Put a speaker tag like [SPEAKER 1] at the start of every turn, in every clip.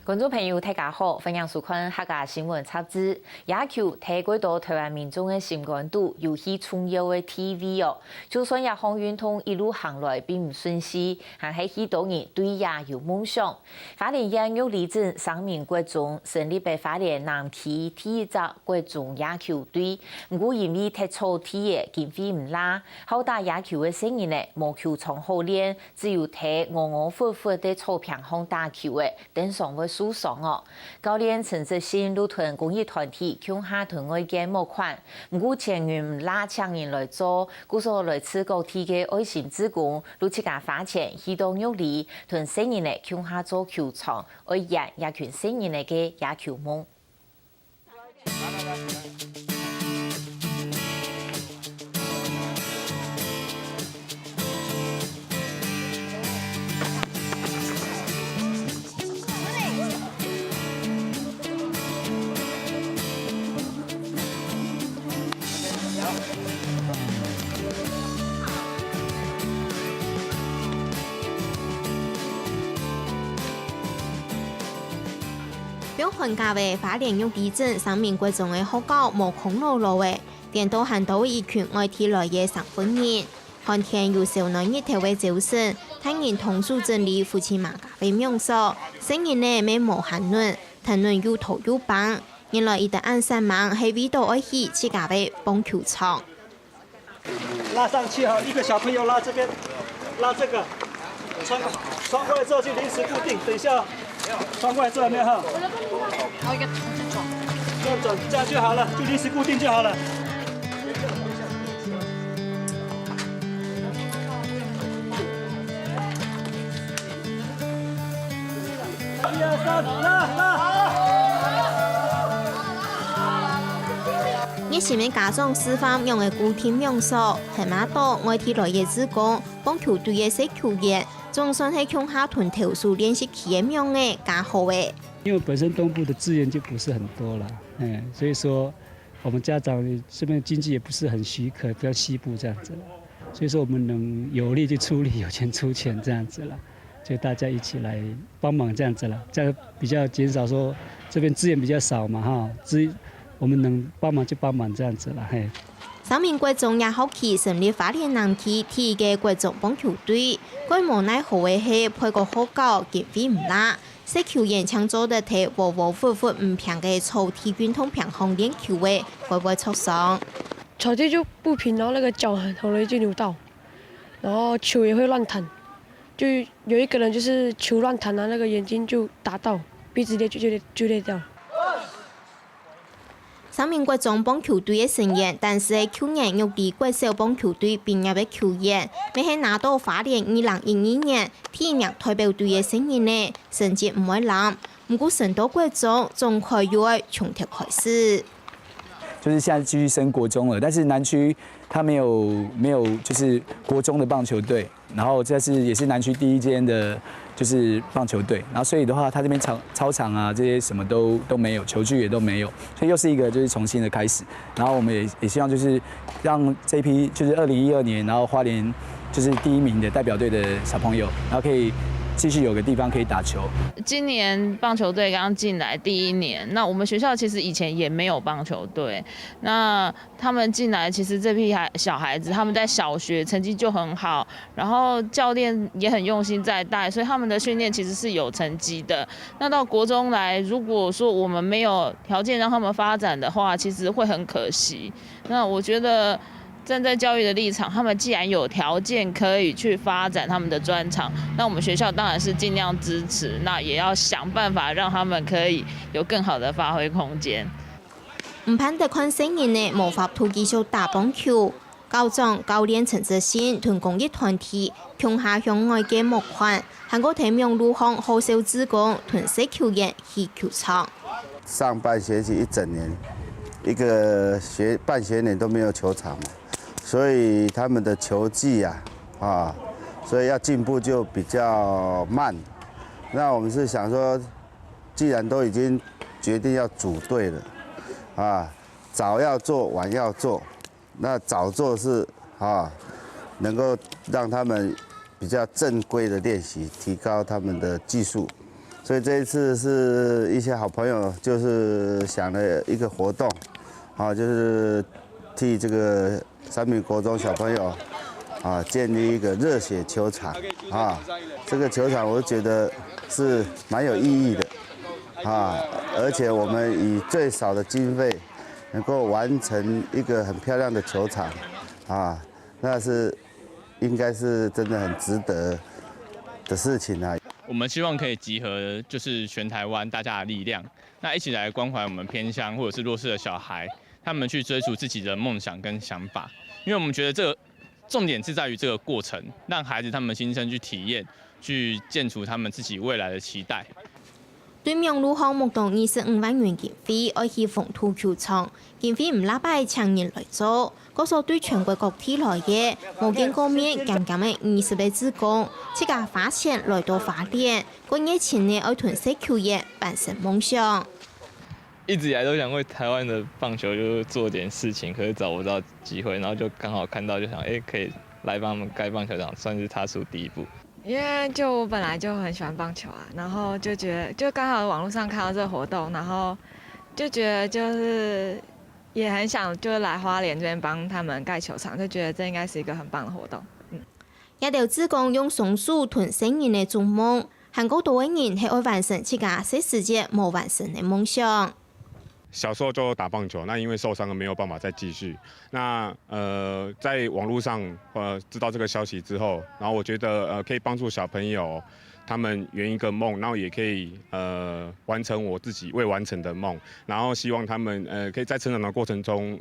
[SPEAKER 1] 观众朋友，大家好，欢迎收看客家新闻插枝。野球提过到台湾民众的心肝度，游戏重要的 TV 哦。就算野航运通一路行来并唔顺遂，还是许多人对野有梦想。花莲县玉里镇3名国中成立的花莲南区第一支国中野球队，不过因为踢草地的经费唔拉，好打野球的生意呢，无球场好练，只有踢糊糊乎的草坪上打球的，等上会受伤哦。教练陈志新路团公益团体向下团外嘅募款，不过钱源唔拉抢人来做，故所来自各地嘅爱心志工，如自家花钱去到玉里，团生意呢向下做球场，为赢野群生意呢嘅野球梦。
[SPEAKER 2] 表寒假的花莲玉里镇3名国中的學校無空落落的，電到看到一群外地來嘅上班人，寒天有少年日頭嘅招生，聽人同屬鎮里父親馬家嘅명소，生意呢咩無限論，談論又土又棒，原來一旦按3萬係為到愛去自家嘅棒球場。
[SPEAKER 3] 拉上去哈，一個小朋友拉這邊，拉這個，穿過來之後就臨時固定，等一下穿過來這邊哈。這樣轉，這樣就好了，就臨時固定就好了。1、2、3，拉！熱心嘅家長示範用嘅固定명소，係馬到外地來嘅志工，棒球隊嘅小球員，總算係向下團投訴練習期嘅樣嘅加好嘅。
[SPEAKER 4] 因為本身東部的資源就不是很多了，所以說我們家長這邊經濟也不是很許可，比較西部這樣子了，所以說我們能有力就出力，有錢出錢這樣子了，就大家一起來幫忙這樣子了，這樣比較減少說這邊資源比較少嘛哈，我們能幫忙就幫忙這樣子了嘿。
[SPEAKER 2] 3名國中也好奇成立花蓮南區第一個國中棒球隊，規模乃好嘅係配個好高，經費唔拉。小球員搶做得睇和和乎乎唔平嘅草地運動平衡練球嘅，會不會受傷？
[SPEAKER 5] 草地就不平，然後那個腳很容易就扭到，然後球也會亂彈，就有一個人就是球亂彈啊，那個眼睛就打到，鼻子就裂掉。
[SPEAKER 2] 3名國中棒球隊嘅成員，但是係去年玉里國小棒球隊畢業嘅球員，未係拿到花蓮2012年第一名代表隊嘅成員呢，成績唔會爛。不過升到國中，總可以從頭開始。
[SPEAKER 6] 就是現在繼續升國中了，但是南區它沒有就是國中的棒球隊，然後這是也是南區第一間的，就是棒球隊，然後所以的話，它這邊操場啊這些什麼都沒有，球具也都沒有，所以又是一個就是重新的開始。然後我們也希望就是讓這批就是2012年，然後花蓮就是第1名的代表隊的小朋友，然後可以繼續有個地方可以打球。
[SPEAKER 7] 今年棒球隊剛進來第1年，那我們學校其實以前也沒有棒球隊。那他們進來，其實這批小孩子他們在小學成績就很好，然後教練也很用心在帶，所以他們的訓練其實是有成績的。那到國中來，如果說我們沒有條件讓他們發展的話，其實會很可惜。那我覺得站在教育的立場，他們既然有條件可以去發展他們的專長，那我們學校當然是盡量支持，那也要想辦法讓他們可以有更好的發揮空間。
[SPEAKER 2] 唔盼得看成人呢，無法繼續打棒球。校長教練陳志新同公益團體向下向外嘅募款，韓國提名路項好少志工同小球員去球場。
[SPEAKER 8] 上半學期一整年，一個半學年都沒有球場嘛，所以他們的球技所以要進步就比較慢。那我們是想說，既然都已經決定要組隊了，早要做，晚要做。那早做是能夠讓他們比較正規的練習，提高他們的技術。所以这一次是一些好朋友就是想了一个活动，就是替这个三民国中小朋友建立一个热血球场这个球场我觉得是蛮有意义的而且我们以最少的经费能够完成一个很漂亮的球场那是应该是真的很值得的事情
[SPEAKER 9] 我们希望可以集合就是全台湾大家的力量，那一起来关怀我们偏乡或者是弱势的小孩，他们去追逐自己的梦想跟想法。因为我们觉得这个重点是在于这个过程，让孩子他们亲身去体验，去建筑他们自己未来的期待。
[SPEAKER 2] 对面路項目動25萬元經費，愛去縫土球場，經費唔拉擺請人來做。嗰所對全國各地來嘅，冇見過面減減嘅20位志工，自家花錢來到花蓮，個月前呢愛團社球員完成夢想。
[SPEAKER 10] 一直以來都想為台灣的棒球就做點事情，可是找不到機會，然後就剛好看到，就想可以來幫他們蓋棒球場，算是踏出第一步。
[SPEAKER 11] 因為就我本來就很喜歡棒球然後就覺得就剛好網絡上看到這個活動，然後就覺得就是也很想就來花蓮這邊幫他們蓋球場，就覺得這應該是一個很棒的活動。
[SPEAKER 2] 一條志工用松樹團成人嘅築夢，韓國多位人係愛完成自家小時節冇完成嘅夢想。
[SPEAKER 12] 小時候就打棒球，那因為受傷了沒有辦法再繼續。那在網絡上知道這個消息之後，然後我覺得可以幫助小朋友，他們圓一個夢，然後也可以完成我自己未完成的夢。然後希望他們可以在成長的過程中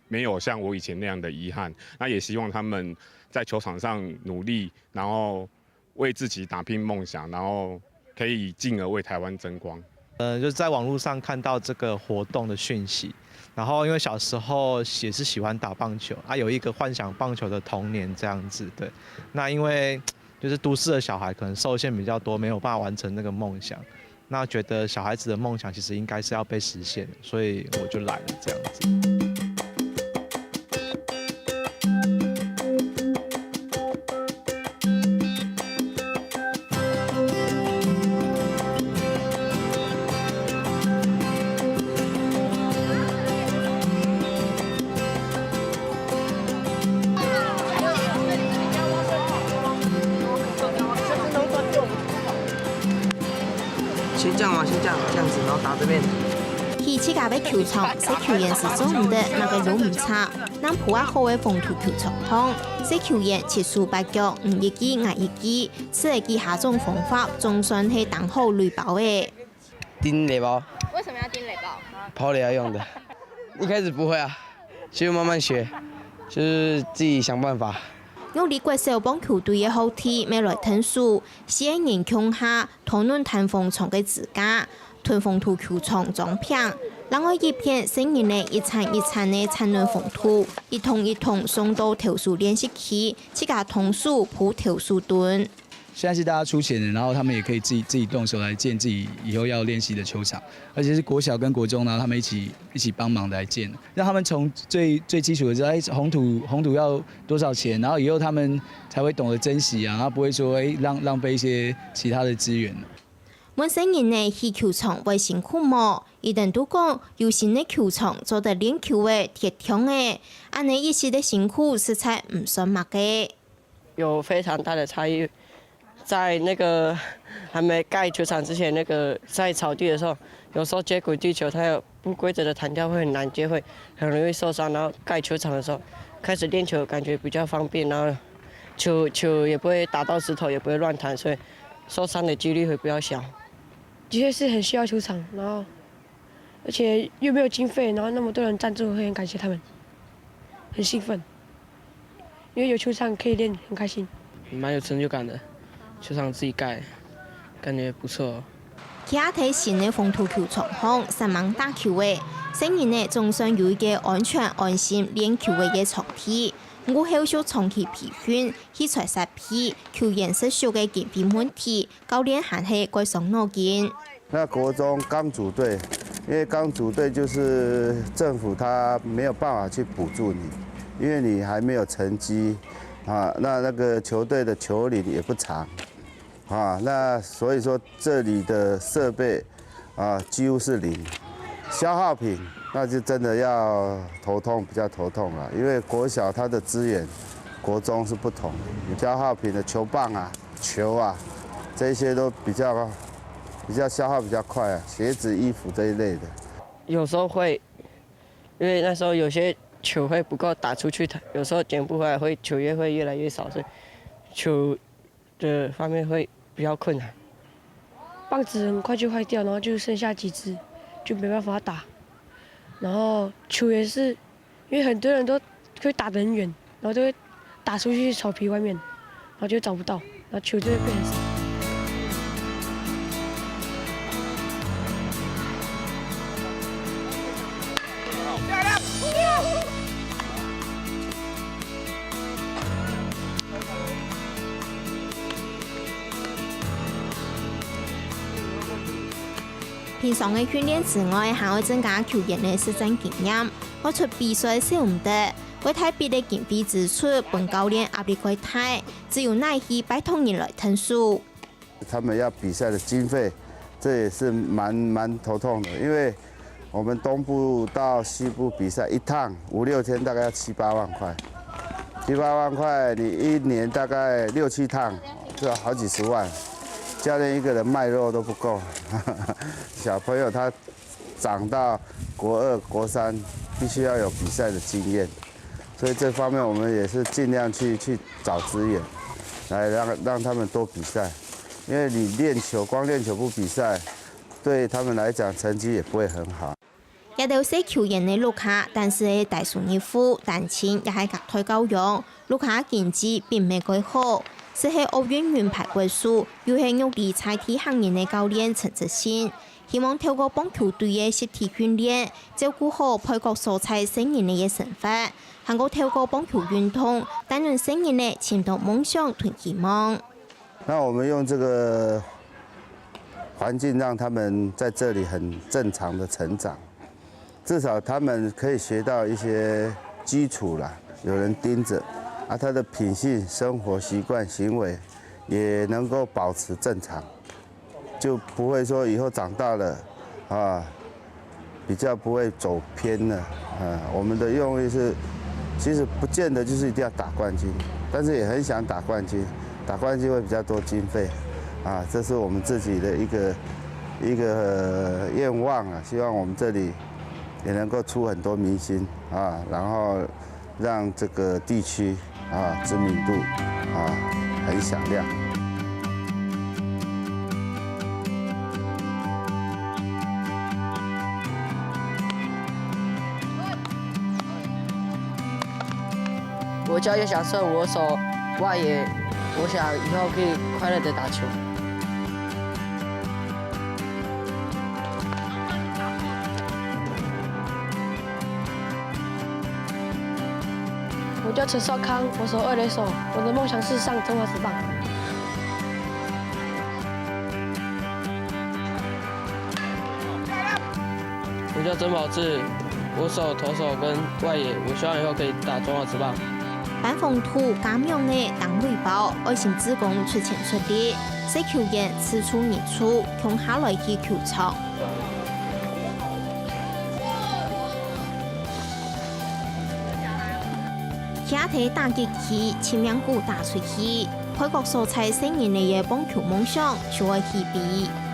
[SPEAKER 12] 沒有像我以前那樣的遺憾。那也希望他們在球場上努力，然後為自己打拼夢想，然後可以進而為台灣爭光。
[SPEAKER 13] 就是在網絡上看到這個活動的訊息，然後因為小時候也是喜歡打棒球有一個幻想棒球的童年這樣子，對。那因為就是都市的小孩可能受限比較多，沒有辦法完成那個夢想，那覺得小孩子的夢想其實應該是要被實現，所以我就來了這樣子。
[SPEAKER 14] 先这样嘛，先这样子，然后打这边。
[SPEAKER 2] 去自家的球場，社球員是做唔得，那個路唔差。咱鋪好嘅風土球場通，社球員切數八腳，唔一記挨一記，此係記下種方法，總算係當好壘包嘅。
[SPEAKER 14] 釘壘包。
[SPEAKER 3] 為什麼要釘壘包？
[SPEAKER 14] 跑壘要用的。一開始不會就慢慢學，就是自己想辦法。
[SPEAKER 2] 用李國小棒球隊嘅後替，未來聽數，四個人強下討論彈風場嘅自家，團風土球場裝平，另外一片成人嘅一層一層嘅產卵風土，一桶送到投訴練習區，自家同數鋪投訴墩。
[SPEAKER 6] 現在是大家出錢的，然後他們也可以自己動手來建自己以後要練習的球場，而且是國小跟國中，然後他們一起幫忙來建，讓他們從最基礎的知道，紅土要多少錢，然後以後他們才會懂得珍惜然後不會說浪費一些其他的資源。
[SPEAKER 2] 本身人呢去球場為辛苦麼？一定都講有新的球場做得練球嘅鐵強嘅，安尼一時的辛苦實在唔算乜嘅。
[SPEAKER 15] 有非常大的差異。在那個還沒蓋球場之前，那個在草地的時候，有時候接軌地球，它有不規則的彈跳會很難接，會很容易受傷。然後蓋球場的時候，開始練球感覺比較方便，然後球也不會打到石頭，也不會亂彈，所以受傷的幾率會比較小。
[SPEAKER 5] 的確是很需要球場，然後而且又沒有經費，然後那麼多人贊助，會很感謝他們，很興奮，因為有球場可以練，很開心。
[SPEAKER 14] 蠻有成就感的。球場自己蓋，感覺不錯。
[SPEAKER 2] 其他睇新嘅風土球場項，實忙打球嘅，成人呢總算有一個安全安心練球嘅場地。我後續長期培訓，器材設備、球員設施嘅經費問題，教練還係該傷腦筋。
[SPEAKER 8] 那國中剛組隊，因為剛組隊就是政府他沒有辦法去補助你，因為你還沒有成績。那個球隊的球齡也不長，啊，那所以说这里的设备啊几乎是零，消耗品那就真的要头痛，比较头痛了，因为国小它的资源，国中是不同的，消耗品的球棒啊、球啊，这些都比较消耗比较快啊，鞋子、衣服这一类的。
[SPEAKER 15] 有时候会，因为那时候有些球会不够打出去的，有时候捡不回来，球也会越来越少，所以球的方面会比较困难。
[SPEAKER 5] 棒子很快就坏掉，然后就剩下几支，就没办法打。然后球也是，因为很多人都会打得很远，然后就会打出去草皮外面，然后就找不到，然后球就会变很少。
[SPEAKER 2] 平常的训练之外，还要增加球员的实战经验。我出比赛少唔得，为太别的经费支出，本教练压力过大，只有耐去拜托人来腾数。
[SPEAKER 8] 他们要比赛的经费，这也是蛮头痛的，因为我们东部到西部比赛一趟5、6天，大概要7、8万块。7、8万块，你一年大概6、7趟，就要好几十万。教练一个人卖肉都不够，小朋友他长到国2、国3，必须要有比赛的经验，所以这方面我们也是尽量去找资源，来让他们多比赛，因为你光练球不比赛，对他们来讲成绩也不会很好。
[SPEAKER 2] 也都是球员的卢卡，但是大数热夫、单亲也係隔退教育，卢卡經濟並未改好。是喺奧運銀牌國手，又係玉里菜體行業的教練陳哲先，希望透過棒球隊的實體訓練，照顧好配角所在成員的生活，能夠透過棒球運動，帶領成員的前途夢想同希望。
[SPEAKER 8] 那我們用這個環境，讓他們在這裡很正常的成長，至少他們可以學到一些基礎啦，有人盯着。他的品性、生活習慣、行為也能夠保持正常，就不會說以後長大了，比較不會走偏了。我們的用意是，其實不見得就是一定要打冠軍，但是也很想打冠軍，打冠軍會比較多經費，這是我們自己的一個願望啊，希望我們這裡也能夠出很多明星然後讓這個地區知名度很響亮。
[SPEAKER 15] 我教练想说我手外野，我想以后可以快乐的打球。
[SPEAKER 5] 我叫陈少康，我守2垒手，我的梦想是上中华职棒。
[SPEAKER 15] 我叫曾宝志，我守投手跟外野，我希望以后可以打中华职棒。
[SPEAKER 2] 板phòng thủ cảm用的當壘包，愛心志工出錢出力，使球員此處日出，從下來去球場。下體打擊期，前兩股打出去，配角所在成員嘅棒球夢想就會起飛。